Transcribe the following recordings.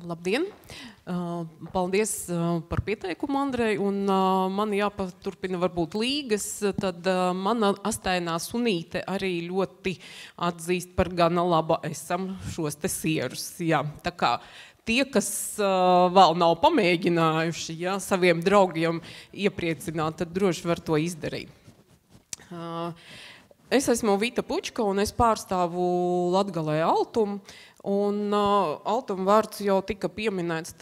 Labdien! Paldies par pieteikumu, Andrej, un man jāpaturpina varbūt līgas, tad mana astainā sunīte arī ļoti atzīst par gana laba esam šos te sierus. Jā, tā kā tie, kas vēl nav pamēģinājuši, ja, saviem draugiem iepriecināt, tad droši var to izdarīt. Es esmu Vita Pučka un es pārstāvu Latgalē Altumu. Un Altuma vārds jau tika pieminēts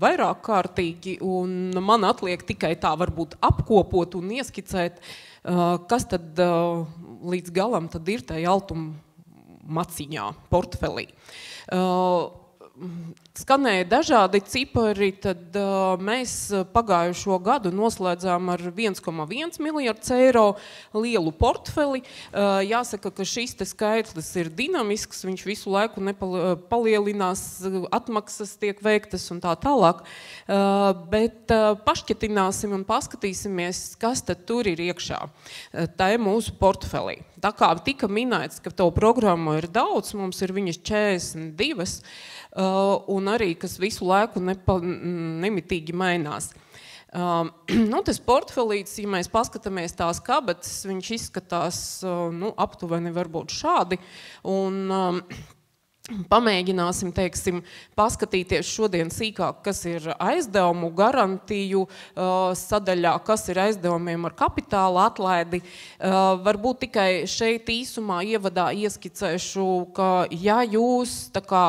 vairāk kārtīgi, un man atliek tikai tā varbūt apkopot un ieskicēt, kas tad līdz galam tad ir tajā Altuma maciņā, portfelī. Skanēja dažādi cipari, tad mēs pagājušo gadu noslēdzām ar 1,1 miljards eiro lielu portfeli. Jāsaka, ka šis te skaitlis ir dinamisks, viņš visu laiku palielinās, atmaksas tiek veiktas un tā tālāk. Bet pašķetināsim un paskatīsimies, kas tad tur ir iekšā. Tā ir mūsu portfelī. Tā kā tika minēts, ka to programmu ir daudz, mums ir viņas 42, un arī, kas visu laiku nemitīgi mainās. Tas portfelīts, ja mēs paskatāmies tās kabatas, viņš izskatās aptuveni varbūt šādi, un pamēģināsim, teiksim, paskatīties šodien sīkāk, kas ir aizdevumu garantiju sadaļā, kas ir aizdevumiem ar kapitāla atlaidi. Varbūt tikai šeit īsumā ievadā ieskicēšu, ka ja jūs tā kā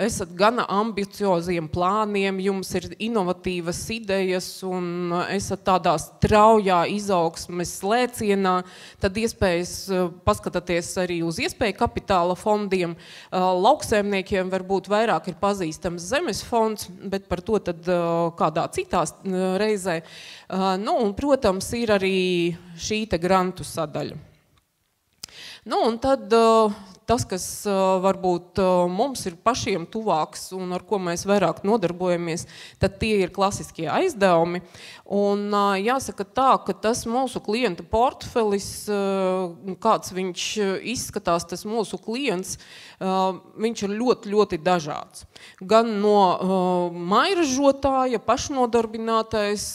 esat gana ambicioziem plāniem, jums ir inovatīvas idejas un esat tādā straujā izaugsmes lēcienā, tad iespējas paskatāties arī uz iespēju kapitāla fondiem. Lauksaimniekiem varbūt vairāk ir pazīstams zemes fonds, bet par to tad kādā citā reizē. Un, protams, ir arī šī te grantu sadaļa. Un tad tas, kas varbūt mums ir pašiem tuvāks un ar ko mēs vairāk nodarbojamies, tad tie ir klasiskie aizdevumi. Un jāsaka tā, ka tas mūsu klienta portfelis, kāds viņš izskatās, tas mūsu klients, viņš ir ļoti, ļoti dažāds. Gan no mairažotāja, pašnodarbinātais,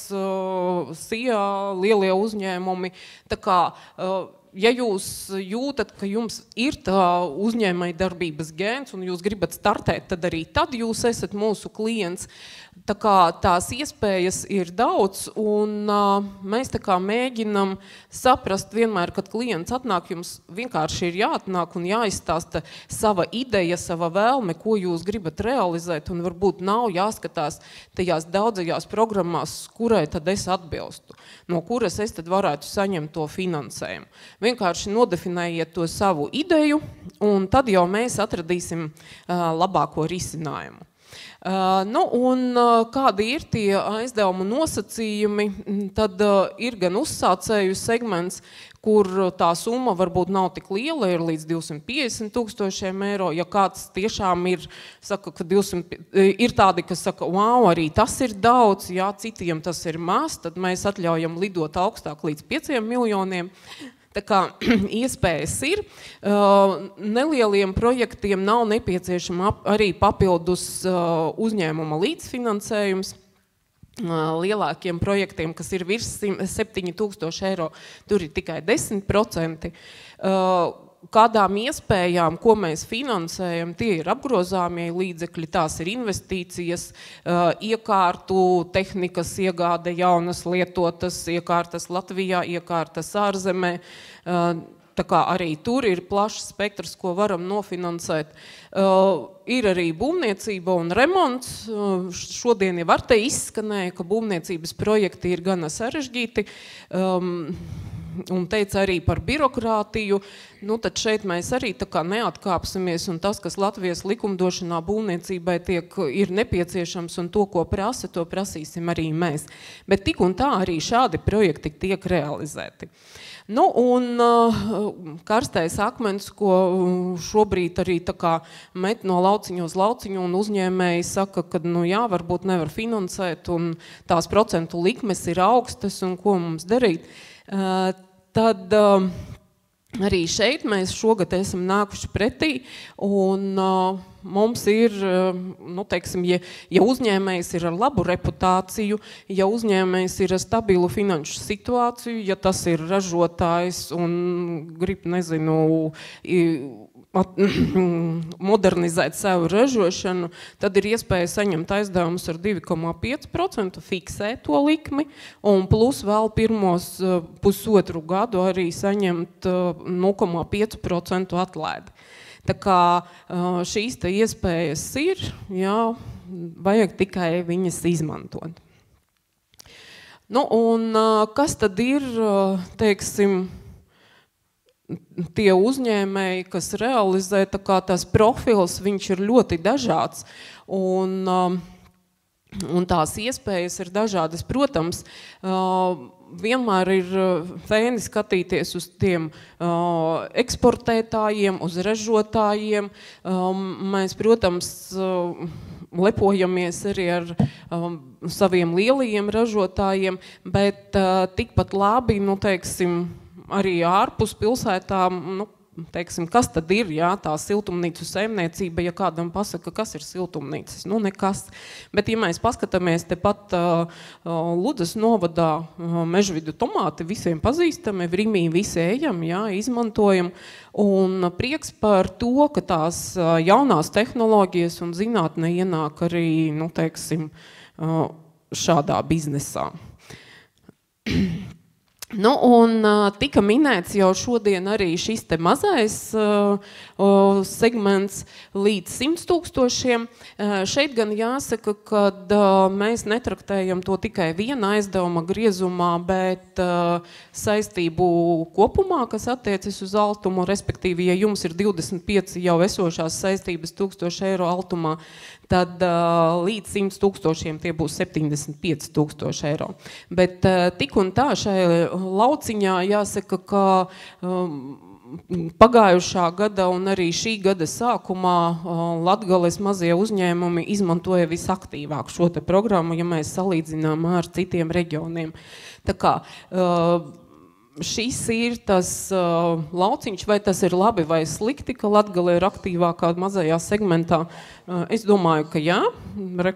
SIA, lielie uzņēmumi, tā kā ja jūs jūtat, ka jums ir tā uzņēmēja darbības gēns un jūs gribat startēt, tad arī tad jūs esat mūsu klients. Tā kā tās iespējas ir daudz, un mēs tā kā mēģinam saprast vienmēr, kad klients atnāk, jums vienkārši ir jāatnāk un jāizstāsta sava ideja, sava vēlme, ko jūs gribat realizēt, un varbūt nav jāskatās tajās daudzajās programmās, kurai tad es atbilstu, no kuras es tad varētu saņemt to finansējumu. Vienkārši nodefinējiet to savu ideju, un tad jau mēs atradīsim labāko risinājumu. Un kādi ir tie aizdevumu nosacījumi, tad ir gan uzsācēju segments, kur tā summa varbūt nav tik liela, ir līdz 250 000 eiro. Ja kāds tiešām ir, saka, ka ir tādi, kas saka, wow, arī tas ir daudz, jā, citiem tas ir maz, tad mēs atļaujam lidot augstāk līdz 5 miljoniem. Tā kā iespējas ir, nelieliem projektiem nav nepieciešama arī papildus uzņēmuma līdzfinansējums. Lielākiem projektiem, kas ir virs 7000 eiro, tur ir tikai 10%. Kādām iespējām, ko mēs finansējam, tie ir apgrozāmie līdzekļi, tās ir investīcijas, iekārtu, tehnikas iegāde, jaunas lietotas, iekārtas Latvijā, iekārtas ārzemē. Tā kā arī tur ir plašs spektrs, ko varam nofinansēt. Ir arī būvniecība un remonts. Šodien jau ar te izskanēja, ka būvniecības projekti ir gana sarežģīti. Un teica arī par birokrātiju, tad šeit mēs arī tā kā neatkāpsimies, un tas, kas Latvijas likumdošanā būvniecībai ir nepieciešams un to, ko prasa, to prasīsim arī mēs. Bet tik un tā arī šādi projekti tiek realizēti. Un karstais akmens, ko šobrīd arī tā kā met no lauciņu uz lauciņu, un uzņēmēji saka, ka jā, varbūt nevar finansēt, un tās procentu likmes ir augstas, un ko mums darīt. Tad Arī šeit mēs šogad esam nākuši pretī, un mums ir, nu, teiksim, ja uzņēmējs ir ar labu reputāciju, ja uzņēmējs ir ar stabilu finanšu situāciju, ja tas ir ražotājs un grib, nezinu, modernizēt savu ražošanu, tad ir iespēja saņemt aizdevumus ar 2,5% fiksēto likmi, un plus vēl pirmos pusotru gadu arī saņemt 0,5% atlaidi. Tā kā šīs te iespējas ir, jā, vajag tikai viņas izmantot. Nu, un kas tad ir, teiksim, tie uzņēmēji, kas realizē, tā kā tās profils, viņš ir ļoti dažāds, un tās iespējas ir dažādas. Protams, vienmēr ir fēni skatīties uz tiem eksportētājiem, uz ražotājiem. Mēs, protams, lepojamies arī ar saviem lielajiem ražotājiem, bet tikpat labi, nu, teiksim, arī ārpus pilsētām, nu, teiksim, kas tad ir, jā, tā siltumnīcu saimniecība, ja kādam pasaka, kas ir siltumnīcas, nu, nekas. Bet, ja mēs paskatāmies tepat Ludzas novadā mežvidu tomāti, visiem pazīstami, Rimī visi ejam, jā, izmantojam, un prieks par to, ka tās jaunās tehnoloģijas un zinātne ienāk arī, nu, teiksim, šādā biznesā. Nu, un tika minēts jau šodien arī šis te mazais segments līdz 100 000. Šeit gan jāsaka, ka mēs netraktējam to tikai viena aizdevuma griezumā, bet saistību kopumā, kas attiecas uz altumu, respektīvi, ja jums ir 25 jau esošās saistības 1000 eiro altumā, tad līdz 100 000 tie būs 75 000 eiro. Bet tik un tā šai lauciņā jāsaka, ka pagājušā gada un arī šī gada sākumā Latgales mazie uzņēmumi izmantoja visaktīvāk šo te programmu, ja mēs salīdzinām ar citiem reģioniem. Tā kā šis ir tas lauciņš, vai tas ir labi vai slikti, ka Latgale ir aktīvākā mazajā segmentā. Es domāju, ka jā,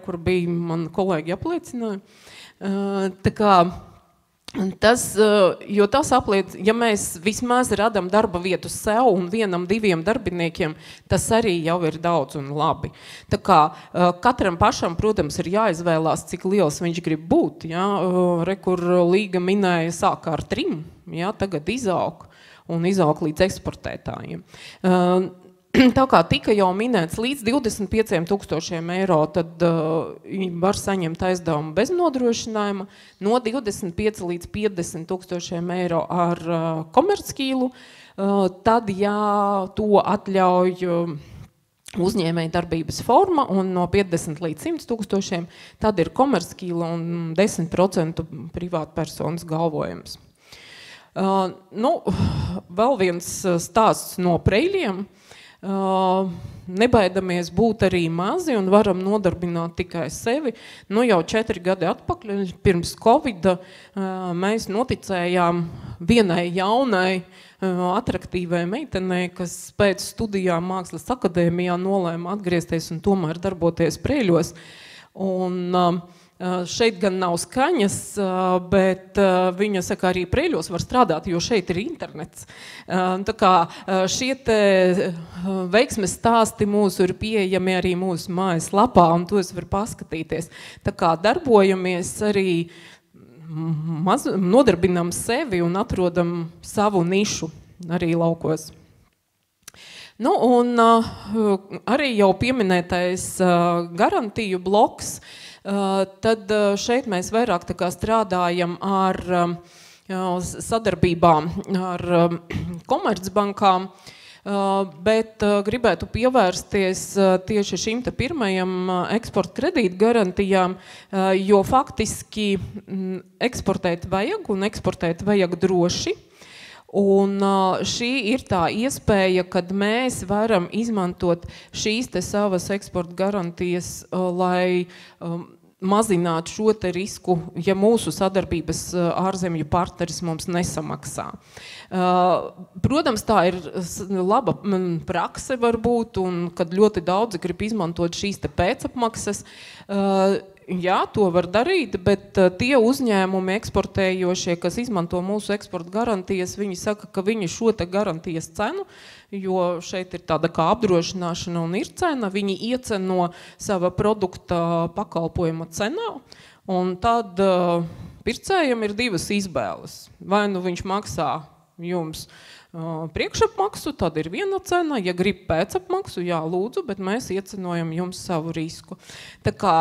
kur bija man kolēģi apliecināja. Tā kā jo tas apliec, ja mēs vismaz radam darba vietu sev un 1-2 darbiniekiem, tas arī jau ir daudz un labi. Tā kā katram pašam, protams, ir jāizvēlās, cik liels viņš grib būt. Ja? Kur Līga minēja sākā ar 3, ja? Tagad izaug un izaug līdz eksportētājiem. Tā kā tika jau minēts, līdz 25 000 eiro, tad var saņemt aizdevumu bez nodrošinājuma, no 25 līdz 50 000 eiro ar komercķīlu, tad, ja to atļauj uzņēmēja darbības forma, un no 50 līdz 100 000, tad ir komercķīla un 10% privātpersonas galvojums. Nu, vēl viens stāsts no Preiļiem. Nebaidamies būt arī mazi un varam nodarbināt tikai sevi. Nu, jau 4 gadi atpakaļ, pirms Covida, mēs noticējām vienai jaunai, atraktīvai meitenei, kas pēc studijām Mākslas akadēmijā nolēma atgriezties un tomēr darboties Preiļos. Un šeit gan nav skaņas, bet viņa saka, arī Preiļos var strādāt, jo šeit ir internets. Tā kā šie te veiksmes stāsti mūsu ir pieejami arī mūsu mājas lapā, un tos var paskatīties. Tā kā darbojamies arī, nodarbinam sevi un atrodam savu nišu arī laukos. Nu, un arī jau pieminētais garantiju bloks, tad šeit mēs vairāk tā kā strādājam ar sadarbībām ar komercbankām, bet gribētu pievērsties tieši šim te pirmajam eksporta kredīta garantijām, jo faktiski eksportēt vajag un eksportēt vajag droši. Un šī ir tā iespēja, kad mēs varam izmantot šīs te savas eksporta garantijas, lai mazināt šo te risku, ja mūsu sadarbības ārzemju partneris mums nesamaksā. Protams, tā ir laba prakse varbūt, un kad ļoti daudzi grib izmantot šīs te pēcapmaksas, jā, to var darīt, bet tie uzņēmumi eksportējošie, kas izmanto mūsu eksporta garantijas, viņi saka, ka viņi šo te garantijas cenu, jo šeit ir tāda kā apdrošināšana un ir cena, viņi ieceno sava produkta pakalpojuma cenā, un tad pircējam ir divas izbēles. Vai nu viņš maksā jums priekšapmaksu, tad ir viena cena, ja grib pēcapmaksu, jā, lūdzu, bet mēs iecenojam jums savu risku. Tā kā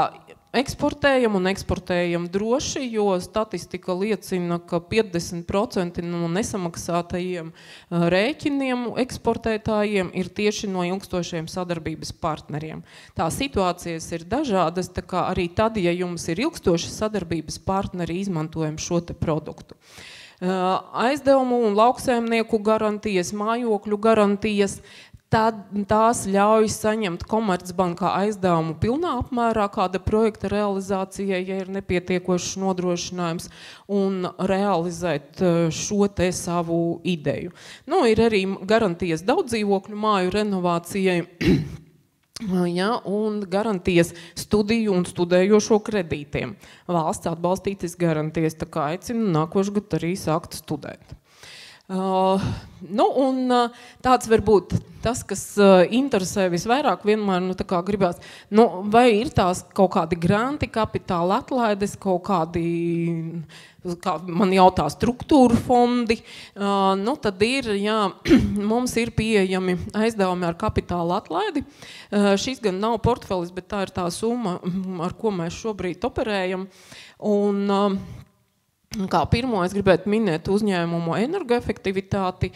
eksportējam un eksportējam droši, jo statistika liecina, ka 50% no nesamaksātajiem rēķiniem eksportētājiem ir tieši no ilgstošiem sadarbības partneriem. Tā situācijas ir dažādas, tā kā arī tad, ja jums ir ilgstoši sadarbības partneri, izmantojam šo te produktu. Aizdevumu un lauksaimnieku garantijas, mājokļu garantijas, tad tās ļauj saņemt Komercbankā aizdevumu pilnā apmērā kāda projekta realizācijai, ja ir nepietiekošs nodrošinājums, un realizēt šo te savu ideju. Nu, ir arī garantijas daudzdzīvokļu māju renovācijai, ja, un garantijas studiju un studējošo kredītiem. Valsts atbalstītas garantijas, tā kā aicinu nākošgad arī sākt studēt. Nu, un tāds varbūt tas, kas interesē visvairāk, vienmēr tā kā gribās, nu, vai ir tās kaut kādi granti, kapitāla atlaides, kaut kādi, kā man jautā, struktūru fondi, nu, tad ir, jā, mums ir pieejami aizdevumi ar kapitāla atlaidi. Šis gan nav portfelis, bet tā ir tā summa, ar ko mēs šobrīd operējam. Un kā pirmo es gribētu minēt uzņēmumu energoefektivitāti,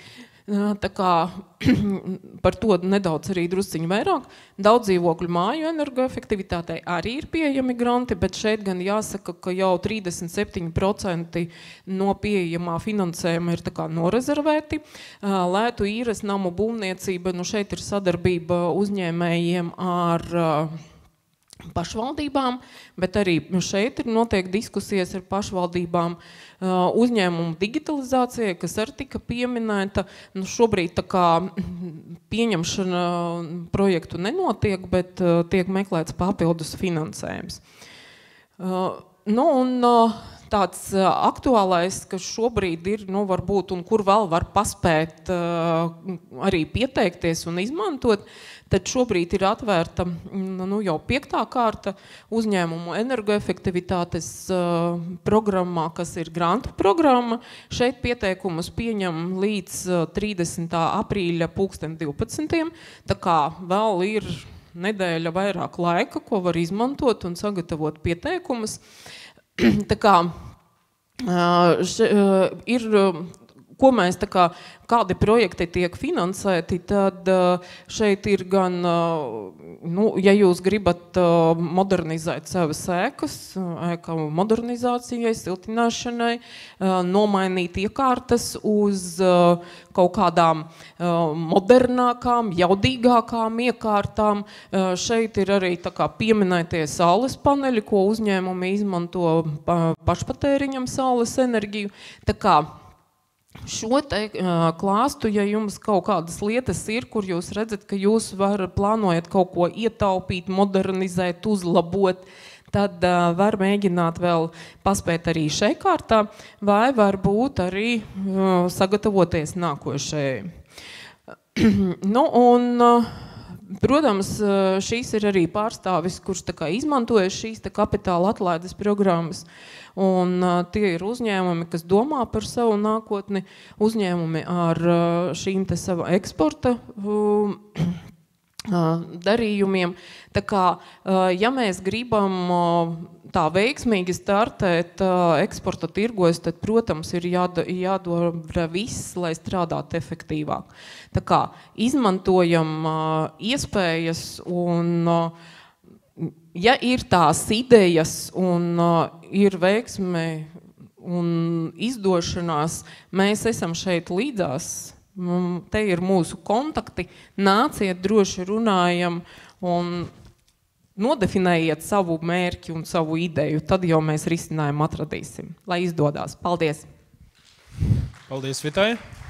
tā kā par to nedaudz arī drusciņu vairāk. Daudzdzīvokļu māju energoefektivitātei arī ir pieejami granti, bet šeit gan jāsaka, ka jau 37% no pieejamā finansējuma ir tā kā norezervēti. Lētu īres namu būvniecība, nu šeit ir sadarbība uzņēmējiem ar pašvaldībām, bet arī šeit ir notiek diskusijas ar pašvaldībām uzņēmumu digitalizācijai, kas arī tika pieminēta. Nu, šobrīd tā kā pieņemšana projektu nenotiek, bet tiek meklēts papildus finansējums. Nu, un tāds aktuālais, kas šobrīd ir, nu, varbūt, un kur vēl var paspēt arī pieteikties un izmantot, tad šobrīd ir atvērta nu, jau 5. kārta uzņēmumu energoefektivitātes programmā, kas ir grantu programma. Šeit pieteikumus pieņem līdz 30. aprīļa 2012. Tā kā vēl ir nedēļa vairāk laika, ko var izmantot un sagatavot pieteikumus. Tā kā ir, ko mēs tā kā, kādi projekti tiek finansēti, tad šeit ir gan, nu, ja jūs gribat modernizēt savas ēkas, ēka modernizācijai, siltināšanai, nomainīt iekārtas uz kaut kādām modernākām, jaudīgākām iekārtām. Šeit ir arī tā kā pieminētie saules paneļi, ko uzņēmumi izmanto pašpatēriņam saules enerģiju. Tā kā šo te klāstu, ja jums kaut kādas lietas ir, kur jūs redzat, ka jūs plānojat kaut ko ietaupīt, modernizēt, uzlabot, tad var mēģināt vēl paspēt arī šai kārtā, vai varbūt arī sagatavoties nākošajai. Nu, un, protams, šīs ir arī pārstāvis, kurš tā kā izmantoja šīs te kapitāla atlaides programmas. Un tie ir uzņēmumi, kas domā par savu nākotni, uzņēmumi ar šīm te sava eksporta darījumiem. Tā kā, ja mēs gribam tā veiksmīgi startēt eksporta tirgos, tad, protams, ir jādara viss, lai strādātu efektīvāk. Tā kā izmantojam iespējas un ja ir tās idejas un ir veiksme un izdošanās, mēs esam šeit līdzās, te ir mūsu kontakti, nāciet, droši runājam, un nodefinējiet savu mērķi un savu ideju, tad jau mēs risinājumu atradīsim. Lai izdodās. Paldies! Paldies, Vitai!